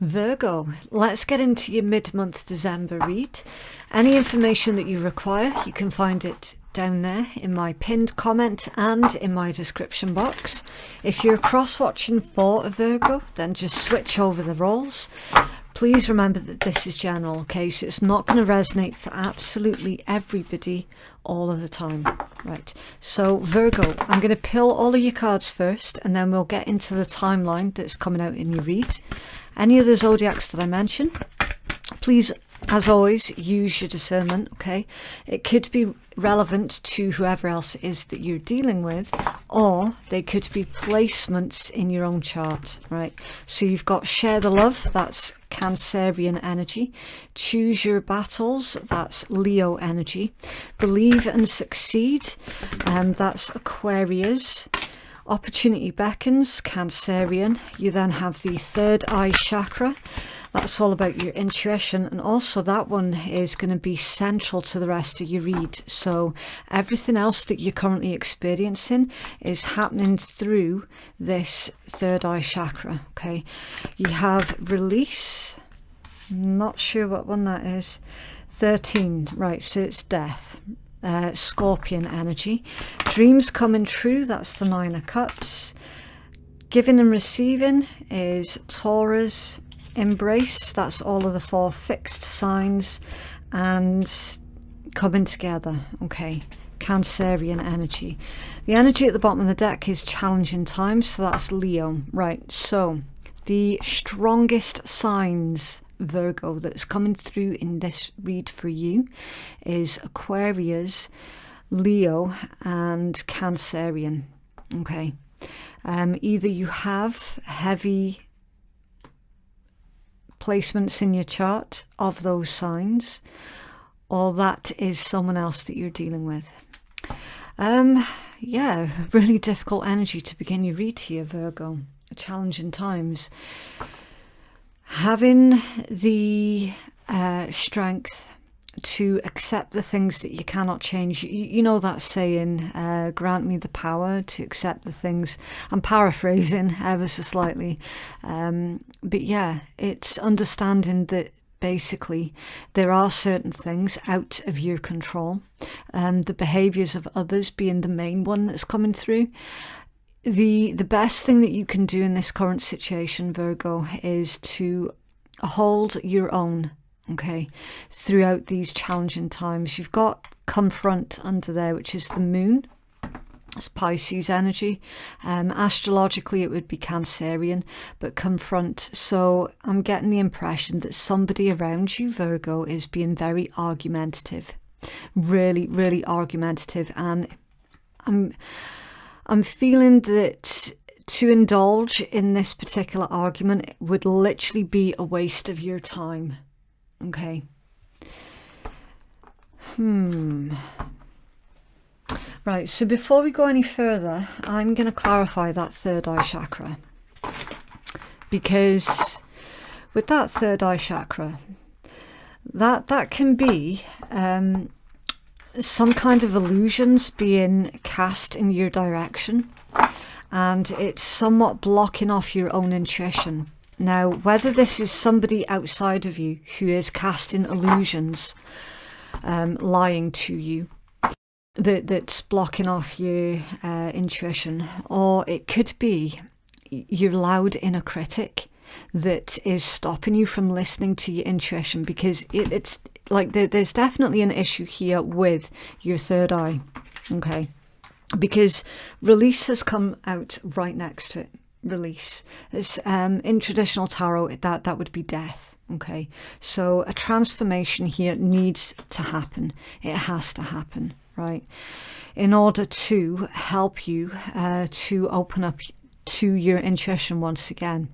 Virgo, let's get into your mid-month December read. Any information that you require, you can find it down there in my pinned comment and in my description box. If you're cross-watching for a Virgo, then just switch over the roles. Please remember that this is general, okay? So it's not going to resonate for absolutely everybody all of the time. Right, so Virgo, I'm going to pull all of your cards first, and then we'll get into the timeline that's coming out in your read. Any of the zodiacs that I mention, please, as always, use your discernment, okay? It could be relevant to whoever else it is that you're dealing with, or they could be placements in your own chart, right? So you've got share the love, that's Cancerian energy. Choose your battles, that's Leo energy. Believe and succeed, that's Aquarius. Opportunity beckons, Cancerian. You then have the third eye chakra. That's all about your intuition, and also that one is going to be central to the rest of your read. So everything else that you're currently experiencing is happening through this third eye chakra, okay? You have release, not sure what one that is, 13, right, so it's death. Scorpion energy. Dreams coming true, that's the Nine of Cups. Giving and receiving is Taurus. Embrace, that's all of the four fixed signs, and coming together, okay? Cancerian energy. The energy at the bottom of the deck is challenging times, so that's Leo. Right, so the strongest signs, Virgo, that's coming through in this read for you is Aquarius, Leo, and Cancerian, okay? Either you have heavy placements in your chart of those signs, or that is someone else that you're dealing with. Yeah, really difficult energy to begin your read here, Virgo. Challenging times. Having the strength to accept the things that you cannot change. You know that saying, grant me the power to accept the things. I'm paraphrasing ever so slightly. But yeah, it's understanding that basically there are certain things out of your control. The behaviours of others being the main one that's coming through. The best thing that you can do in this current situation, Virgo, is to hold your own, okay, throughout these challenging times. You've got confront under there, which is the moon. It's Pisces energy. Astrologically, it would be Cancerian, but confront. So I'm getting the impression that somebody around you, Virgo, is being very argumentative. Really, really argumentative. And I'm feeling that to indulge in this particular argument would literally be a waste of your time. Okay. Right, so before we go any further, I'm going to clarify that third eye chakra. Because with that third eye chakra, that can be some kind of illusions being cast in your direction, and it's somewhat blocking off your own intuition. Now, whether this is somebody outside of you who is casting illusions, lying to you, that's blocking off your intuition, or it could be your loud inner critic that is stopping you from listening to your intuition, because it's like there's definitely an issue here with your third eye, okay? Because release has come out right next to it. Release. It's in traditional tarot, that would be death, okay? So a transformation here needs to happen. It has to happen, right? In order to help you to open up to your intuition once again.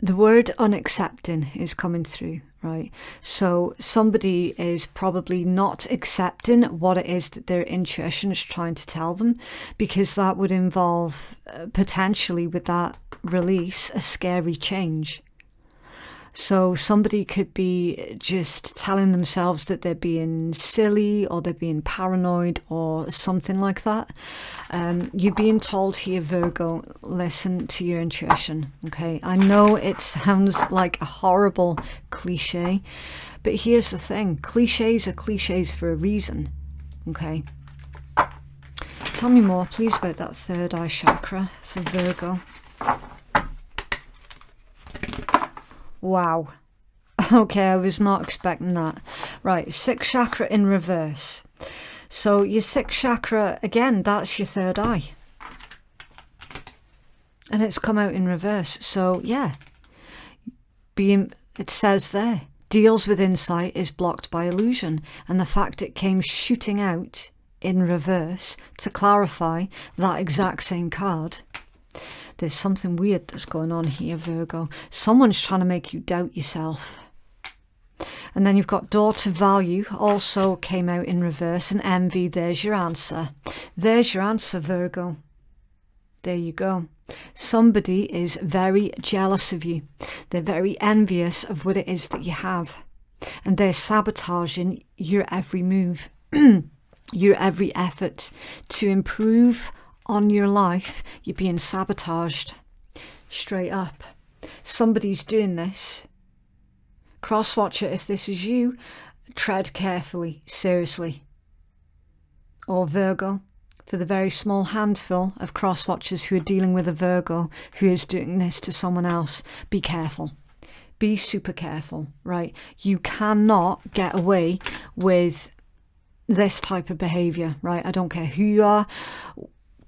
The word unaccepting is coming through, right? So somebody is probably not accepting what it is that their intuition is trying to tell them, because that would involve potentially, with that release, a scary change. So somebody could be just telling themselves that they're being silly or they're being paranoid or something like that. You're being told here, Virgo, listen to your intuition, okay? I know it sounds like a horrible cliche, but here's the thing. Cliches are cliches for a reason, okay? Tell me more, please, about that third eye chakra for Virgo. Wow. Okay, I was not expecting that. Right, sixth chakra in reverse. So your sixth chakra, again, that's your third eye. And it's come out in reverse. So, yeah. It says there, deals with insight is blocked by illusion. And the fact it came shooting out in reverse to clarify that exact same card. There's something weird that's going on here, Virgo. Someone's trying to make you doubt yourself. And then you've got door to value, also came out in reverse, and envy. There's your answer. There's your answer, Virgo. There you go. Somebody is very jealous of you. They're very envious of what it is that you have. And they're sabotaging your every move, your every effort to improve on your life. You're being sabotaged. Straight up. Somebody's doing this. Cross-watcher, if this is you, tread carefully, seriously. Or Virgo, for the very small handful of cross-watchers who are dealing with a Virgo who is doing this to someone else, be careful. Be super careful, right? You cannot get away with this type of behavior, right? I don't care who you are,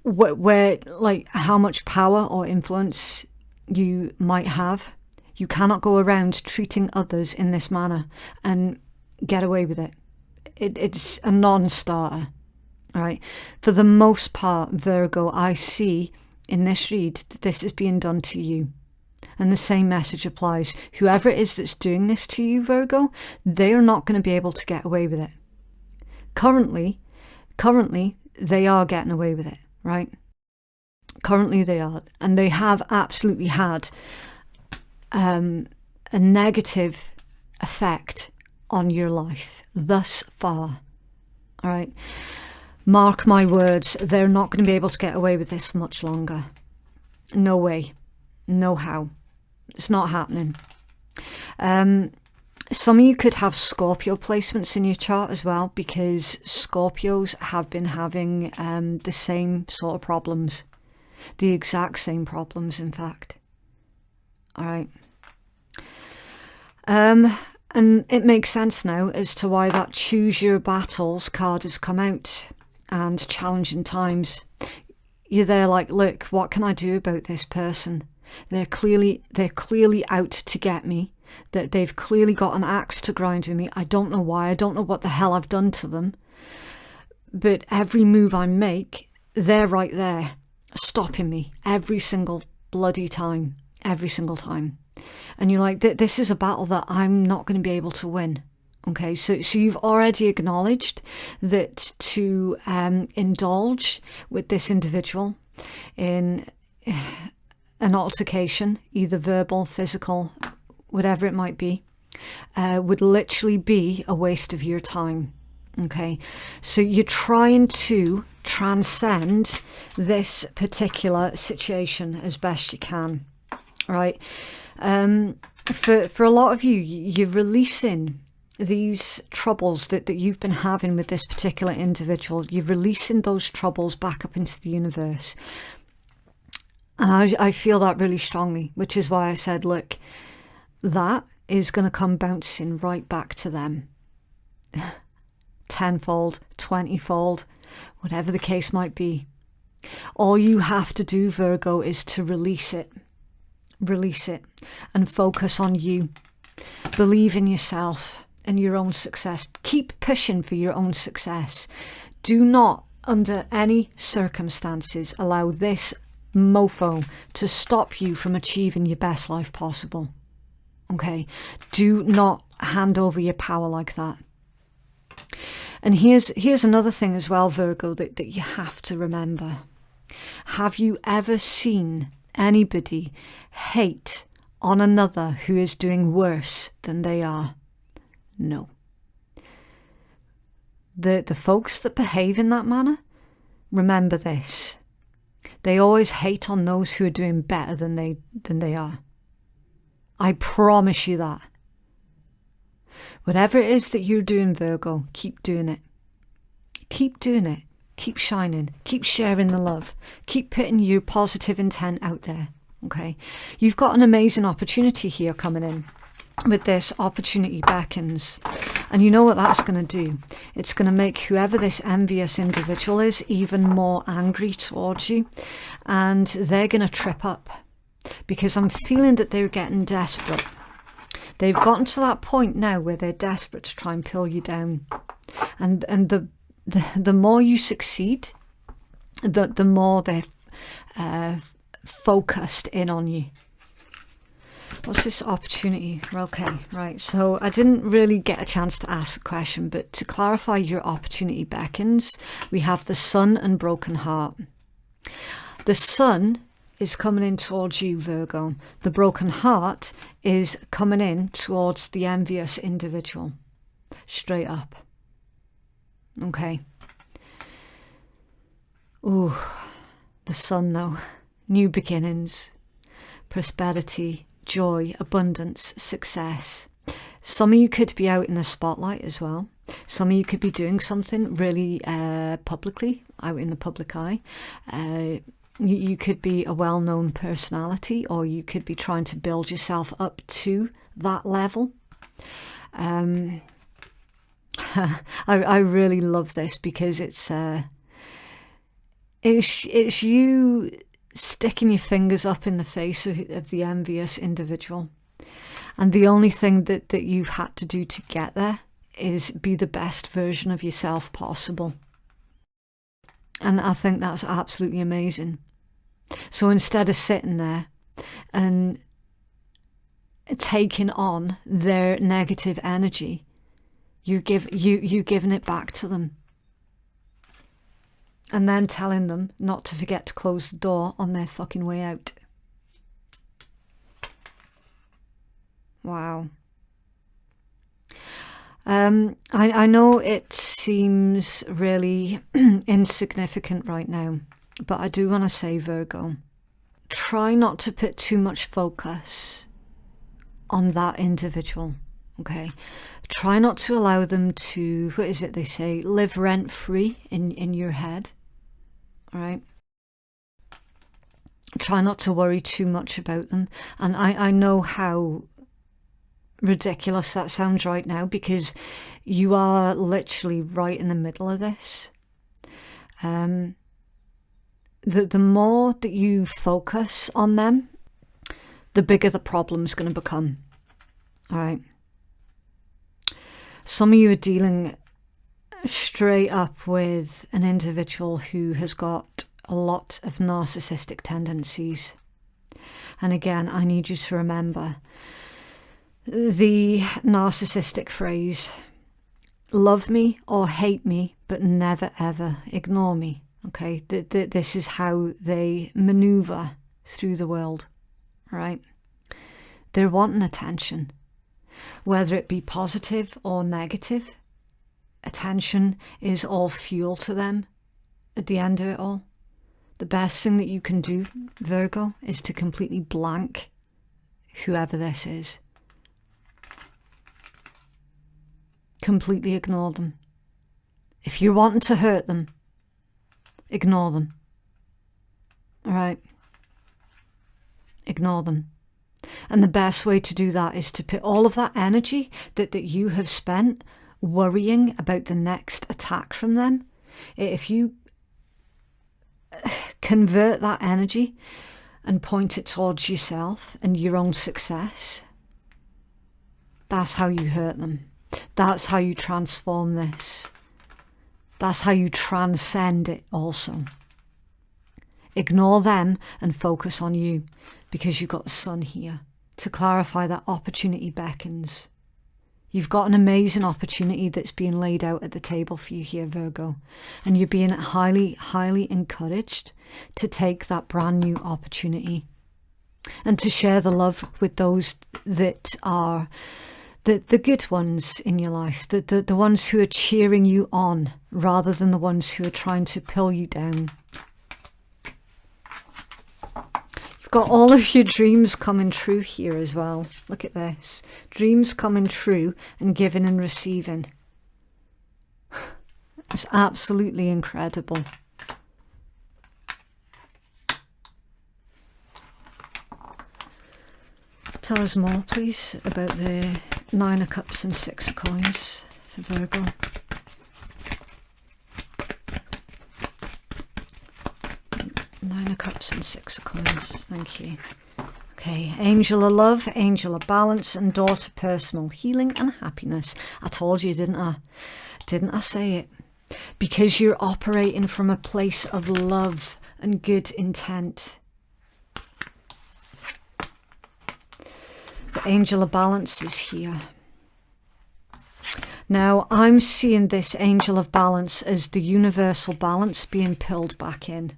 where, like, how much power or influence you might have. You cannot go around treating others in this manner and get away with it. It's a non-starter, right? For the most part, Virgo, I see in this read that this is being done to you. And the same message applies. Whoever it is that's doing this to you, Virgo, they are not going to be able to get away with it. Currently, they are getting away with it, right? Currently they are. And they have absolutely had a negative effect on your life thus far. All right. Mark my words, they're not going to be able to get away with this much longer. No way. No how. It's not happening. Some of you could have Scorpio placements in your chart as well, because Scorpios have been having the same sort of problems. The exact same problems, in fact. All right. And it makes sense now as to why that Choose Your Battles card has come out, and challenging times. You're there like, look, what can I do about this person? They're clearly out to get me. That they've clearly got an axe to grind with me. I don't know why. I don't know what the hell I've done to them. But every move I make, they're right there, stopping me every single bloody time. Every single time. And you're like, this is a battle that I'm not going to be able to win. Okay, so you've already acknowledged that to indulge with this individual in an altercation, either verbal, physical, whatever it might be, would literally be a waste of your time. Okay, so you're trying to transcend this particular situation as best you can. Right, for a lot of you, you're releasing these troubles that you've been having with this particular individual. You're releasing those troubles back up into the universe. And I feel that really strongly, which is why I said, look, that is going to come bouncing right back to them. Tenfold, 20-fold, whatever the case might be. All you have to do, Virgo, is to release it. Release it and focus on you. Believe in yourself and your own success. Keep pushing for your own success. Do not, under any circumstances, allow this mofo to stop you from achieving your best life possible. Okay? Do not hand over your power like that. And here's another thing as well, Virgo, that you have to remember. Have you ever seen anybody hate on another who is doing worse than they are. No. The folks that behave in that manner, remember this. They always hate on those who are doing better than they are. I promise you that. Whatever it is that you're doing, Virgo, keep doing it. Keep doing it. Keep shining. Keep sharing the love. Keep putting your positive intent out there. Okay? You've got an amazing opportunity here coming in. With this, opportunity beckons. And you know what that's going to do? It's going to make whoever this envious individual is even more angry towards you. And they're going to trip up. Because I'm feeling that they're getting desperate. They've gotten to that point now where they're desperate to try and pull you down. And the more you succeed, the more they're focused in on you. What's this opportunity? Okay, right. So I didn't really get a chance to ask a question, but to clarify your opportunity beckons, we have the Sun and broken heart. The Sun is coming in towards you, Virgo. The broken heart is coming in towards the envious individual. Straight up. Okay. Ooh, the Sun though. New beginnings, prosperity, joy, abundance, success. Some of you could be out in the spotlight as well. Some of you could be doing something really publicly, out in the public eye. You could be a well-known personality, or you could be trying to build yourself up to that level. I really love this because it's you sticking your fingers up in the face of the envious individual. And the only thing that you've had to do to get there is be the best version of yourself possible. And I think that's absolutely amazing. So instead of sitting there and taking on their negative energy, you're giving it back to them. And then telling them not to forget to close the door on their fucking way out. Wow. I know it seems really insignificant right now, but I do want to say, Virgo, try not to put too much focus on that individual, okay? Try not to allow them to, what is it they say, live rent-free in your head, all right? Try not to worry too much about them. And I know how ridiculous that sounds right now, because you are literally right in the middle of this. The more that you focus on them, the bigger the problem's going to become. All right. Some of you are dealing straight up with an individual who has got a lot of narcissistic tendencies. And again, I need you to remember the narcissistic phrase, love me or hate me, but never ever ignore me. Okay, this is how they maneuver through the world, right? They're wanting attention, whether it be positive or negative. Attention is all fuel to them at the end of it all. The best thing that you can do, Virgo, is to completely blank whoever this is. Completely ignore them. If you're wanting to hurt them, ignore them. All right? Ignore them. And the best way to do that is to put all of that energy that you have spent worrying about the next attack from them. If you convert that energy and point it towards yourself and your own success, that's how you hurt them. That's how you transform this. That's how you transcend it also. Ignore them and focus on you, because you've got the Sun here. To clarify, that opportunity beckons. You've got an amazing opportunity that's being laid out at the table for you here, Virgo. And you're being highly, highly encouraged to take that brand new opportunity. and to share the love with those that are the good ones in your life, the ones who are cheering you on rather than the ones who are trying to pull you down. You've got all of your dreams coming true here as well. Look at this. Dreams coming true and giving and receiving. It's absolutely incredible. Tell us more, please, about the 9 of Cups and 6 of Coins for Virgo. Nine of Cups and 6 of Coins. Thank you. Okay, Angel of Love, Angel of Balance, and Daughter Personal Healing and Happiness. I told you, didn't I? Didn't I say it? Because you're operating from a place of love and good intent. The Angel of Balance is here. Now, I'm seeing this Angel of Balance as the universal balance being pulled back in.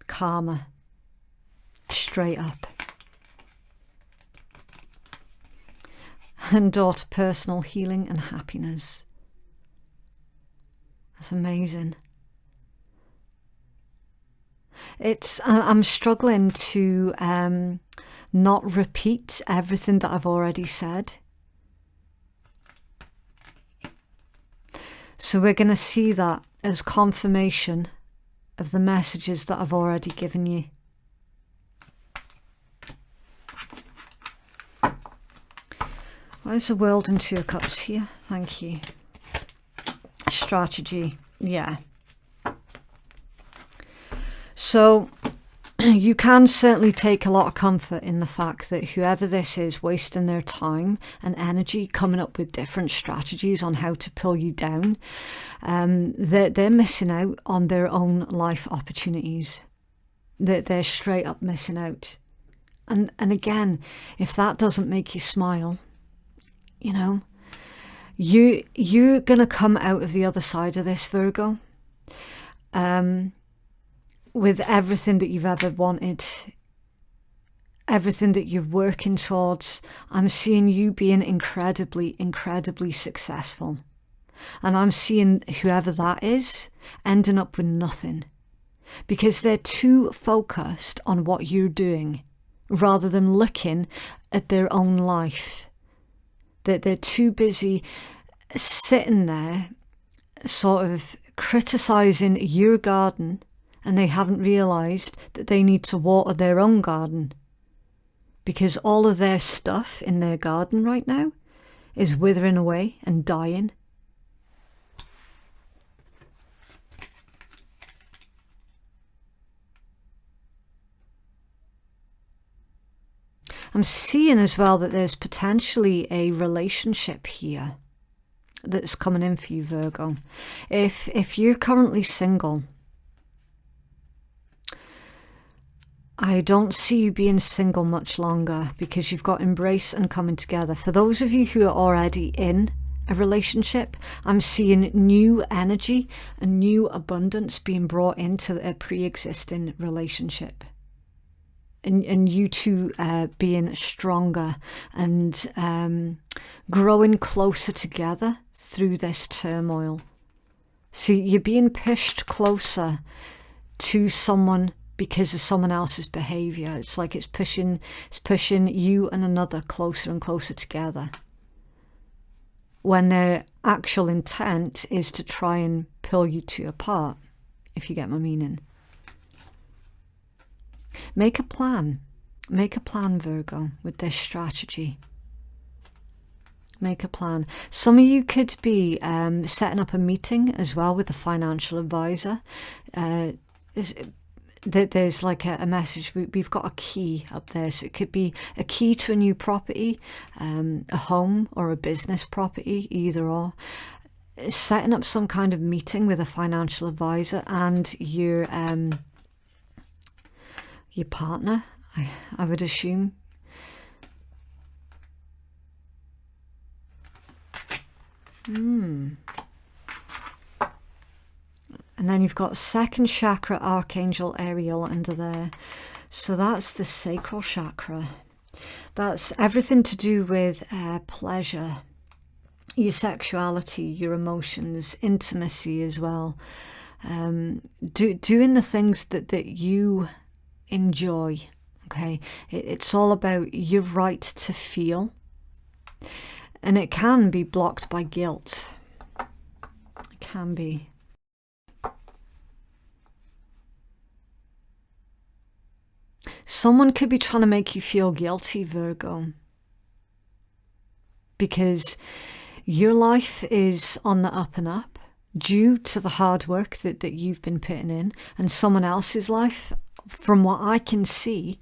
Karma. Straight up. And Daughter Personal Healing and Happiness. That's amazing. I'm struggling to not repeat everything that I've already said. So we're going to see that as confirmation of the messages that I've already given you. Where's the World and 2 of Cups here? Thank you. Strategy. Yeah. So you can certainly take a lot of comfort in the fact that whoever this is wasting their time and energy coming up with different strategies on how to pull you down, they're missing out on their own life opportunities. They're straight up missing out. And again, if that doesn't make you smile, you know, you're going to come out of the other side of this, Virgo, with everything that you've ever wanted, everything that you're working towards. I'm seeing you being incredibly, incredibly successful. And I'm seeing whoever that is ending up with nothing because they're too focused on what you're doing rather than looking at their own life. They're too busy sitting there sort of criticising your garden, and they haven't realised that they need to water their own garden because all of their stuff in their garden right now is withering away and dying. I'm seeing as well that there's potentially a relationship here that's coming in for you, Virgo. If you're currently single, I don't see you being single much longer because you've got embrace and coming together. For those of you who are already in a relationship, I'm seeing new energy and new abundance being brought into a pre-existing relationship. And you two being stronger and growing closer together through this turmoil. See, you're being pushed closer to someone because of someone else's behaviour. It's like it's pushing you and another closer and closer together, when their actual intent is to try and pull you two apart, if you get my meaning. Make a plan. Make a plan, Virgo, with this strategy. Make a plan. Some of you could be setting up a meeting as well with a financial advisor. There's like a message. We've got a key up there. So it could be a key to a new property, a home or a business property, either or. Setting up some kind of meeting with a financial advisor and your partner, I would assume. And then you've got second chakra, Archangel Ariel under there. So that's the sacral chakra. That's everything to do with pleasure, your sexuality, your emotions, intimacy as well. Doing the things that you enjoy. Okay, it's all about your right to feel, and it can be blocked by guilt. It can be. Someone could be trying to make you feel guilty, Virgo, because your life is on the up and up due to the hard work that you've been putting in, and someone else's life, from what I can see,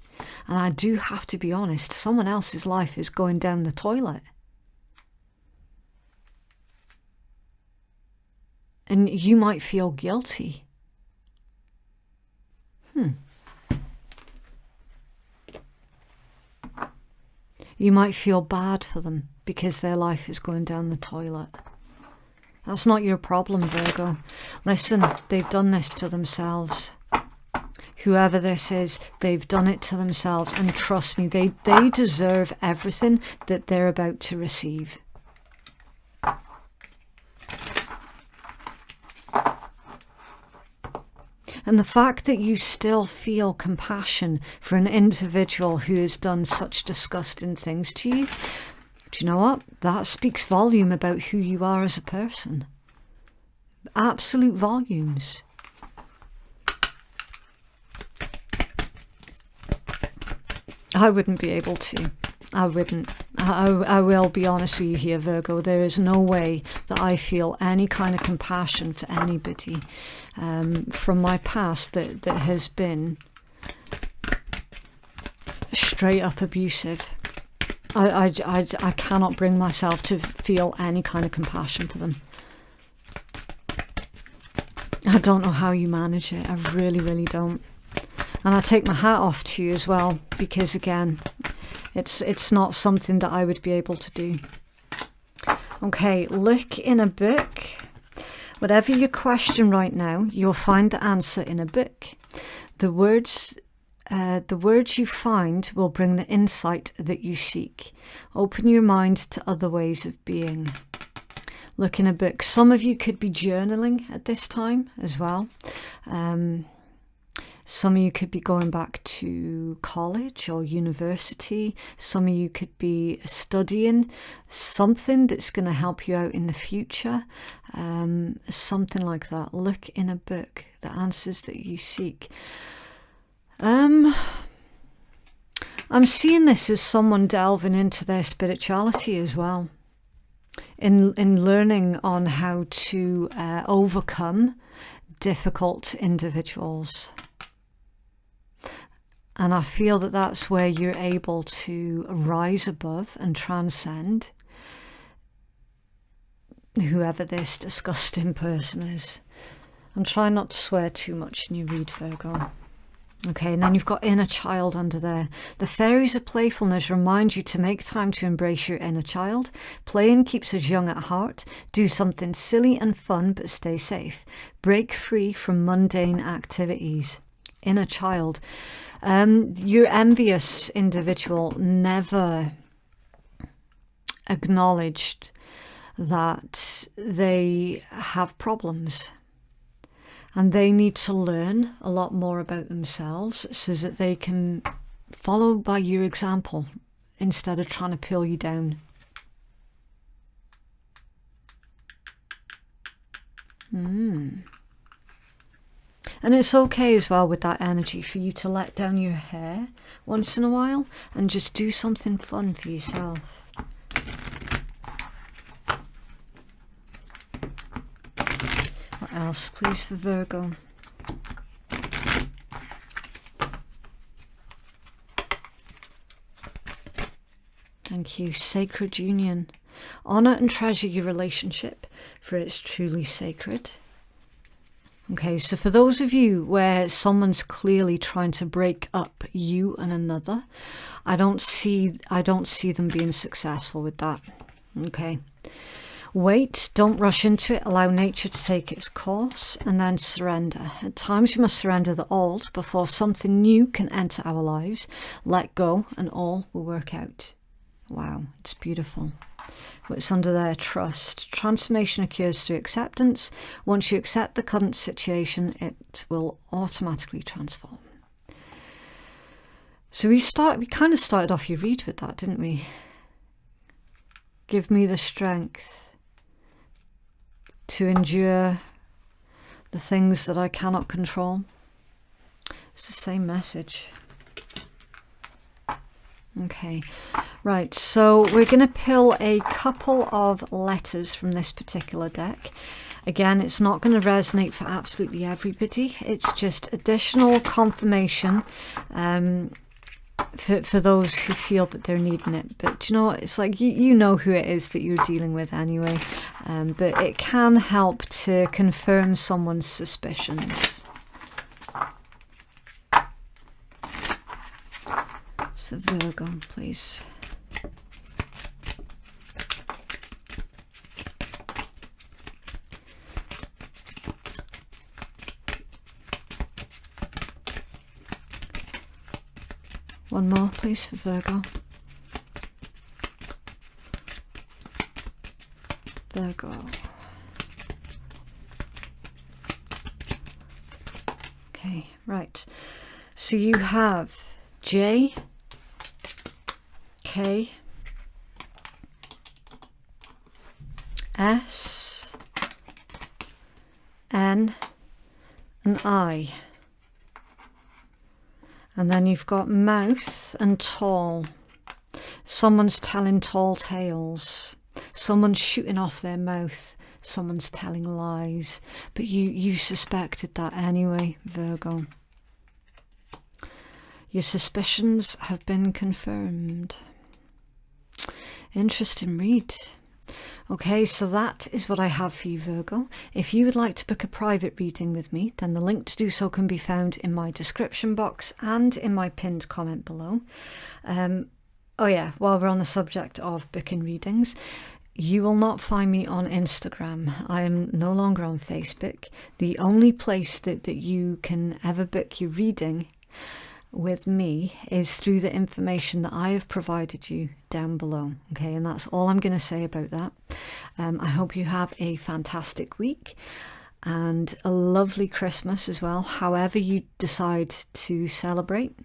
and I do have to be honest, someone else's life is going down the toilet. And you might feel guilty. You might feel bad for them because their life is going down the toilet. That's not your problem, Virgo. Listen, they've done this to themselves. Whoever this is, they've done it to themselves. And trust me, they deserve everything that they're about to receive. And the fact that you still feel compassion for an individual who has done such disgusting things to you, do you know what? That speaks volume about who you are as a person. Absolute volumes. I wouldn't be able to. I wouldn't. I will be honest with you here, Virgo. There is no way that I feel any kind of compassion for anybody from my past that has been straight up abusive. I cannot bring myself to feel any kind of compassion for them. I don't know how you manage it. I really, really don't. And I take my hat off to you as well, because again, it's not something that I would be able to do. Okay, look in a book. Whatever your question right now, you'll find the answer in a book. The words you find will bring the insight that you seek. Open your mind to other ways of being. Look in a book. Some of you could be journaling at this time as well. Some of you could be going back to college or university. Some of you could be studying something that's going to help you out in the future. Something like that. Look in a book, the answers that you seek. I'm seeing this as someone delving into their spirituality as well. In learning on how to overcome difficult individuals. And I feel that that's where you're able to rise above and transcend whoever this disgusting person is. I'm trying not to swear too much in your read, Virgo. Okay, and then you've got inner child under there. The fairies of playfulness remind you to make time to embrace your inner child. Playing keeps us young at heart. Do something silly and fun, but stay safe. Break free from mundane activities. Inner child. Your envious individual never acknowledged that they have problems. And they need to learn a lot more about themselves so that they can follow by your example instead of trying to pull you down. And it's okay as well with that energy for you to let down your hair once in a while and just do something fun for yourself. What else, please, for Virgo? Thank you. Sacred union. Honor and treasure your relationship, for it's truly sacred. Okay, so for those of you where someone's clearly trying to break up you and another, I don't see them being successful with that. Okay. Wait, don't rush into it, allow nature to take its course, and then surrender. At times we must surrender the old before something new can enter our lives. Let go and all will work out. Wow, it's beautiful. It's under their trust. Transformation occurs through acceptance. Once you accept the current situation, it will automatically transform. So we kind of started off your read with that, didn't we? Give me the strength to endure the things that I cannot control. It's the same message. Okay, right, so we're going to pull a couple of letters from this particular deck. Again, it's not going to resonate for absolutely everybody. It's just additional confirmation for those who feel that they're needing it. But you know, it's like you know who it is that you're dealing with anyway. But it can help to confirm someone's suspicions. So Virgo, please. One more, please, for Virgo. Virgo. Okay, right. So you have J, K, S, N, and I. And then you've got mouth and tall. Someone's telling tall tales. Someone's shooting off their mouth. Someone's telling lies. But you suspected that anyway, Virgo. Your suspicions have been confirmed. Interesting read. Okay, so that is what I have for you, Virgo. If you would like to book a private reading with me, then the link to do so can be found in my description box and in my pinned comment below. Oh yeah, while we're on the subject of booking readings, you will not find me on Instagram. I am no longer on Facebook. The only place that you can ever book your reading with me is through the information that I have provided you down below. Okay, and that's all I'm going to say about that. I hope you have a fantastic week and a lovely Christmas as well, however you decide to celebrate.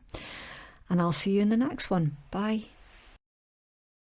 And I'll see you in the next one. Bye.